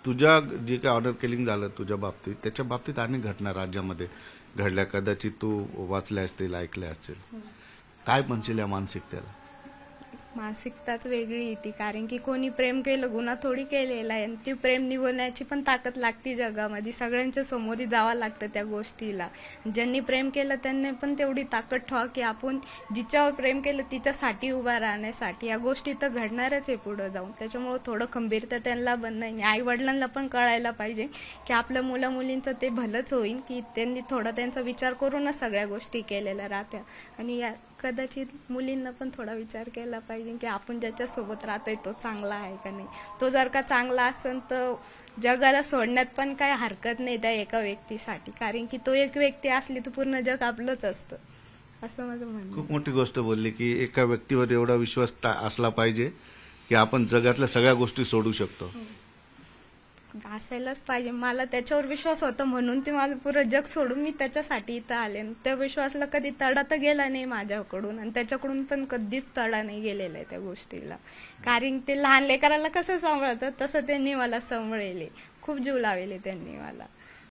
तुझ्या जे काही ऑर्डर किलिंग झालं तुझ्या बाबतीत, त्याच्या बाबतीत अनेक घटना राज्यामध्ये घडल्या, कदाचित तू वाचल्या असतील, ऐकल्या असतील. काय म्हणशील या मानसिकतेला? मानसिकताच वेगळी येते, कारण की कोणी प्रेम केलं गुन्हा थोडी केलेला आहे. ती प्रेम निभवण्याची पण ताकद लागते जगामध्ये. सगळ्यांच्या समोरी जावं लागतं त्या गोष्टीला. ज्यांनी प्रेम केलं त्यांनी पण तेवढी ताकद ठेवा की आपण जिच्यावर प्रेम केलं तिच्यासाठी उभा राहण्यासाठी. या गोष्टी तर घडणारच आहे पुढे जाऊन. त्याच्यामुळे थोडं खंबीरता त्यांना बनणं नाही. आई वडिलांना पण कळायला पाहिजे की आपल्या मुला मुलींचं ते भलंच होईल, की त्यांनी थोडा त्यांचा विचार करूनच सगळ्या गोष्टी केलेल्या राहत्या. आणि या कदाचित मुलींना पण थोडा विचार केला पाहिजे की आपण ज्याच्यासोबत राहतोय तो चांगला आहे का नाही. तो जर का चांगला असेल तर जगाला सोडण्यात पण काही हरकत नाही त्या एका व्यक्तीसाठी, कारण की तो एक व्यक्ती असली तर पूर्ण जग आपलंच असतं, असं माझं म्हणणं. खूप मोठी गोष्ट बोलली की एका व्यक्तीवर एवढा विश्वास असला पाहिजे की आपण जगातल्या सगळ्या गोष्टी सोडू शकतो. असायलाच पाहिजे. मला त्याच्यावर विश्वास होता म्हणून ते माझं पुरं जग सोडून मी त्याच्यासाठी इथं आले. त्या विश्वासाला कधी तडा तर गेला नाही माझ्याकडून, आणि त्याच्याकडून पण कधीच तडा नाही गेलेला आहे त्या गोष्टीला. कारण ते लहान लेकराला कसं सांभाळतात तसं त्यांनी मला सांभाळले, खूप जीव लावले त्यांनी मला.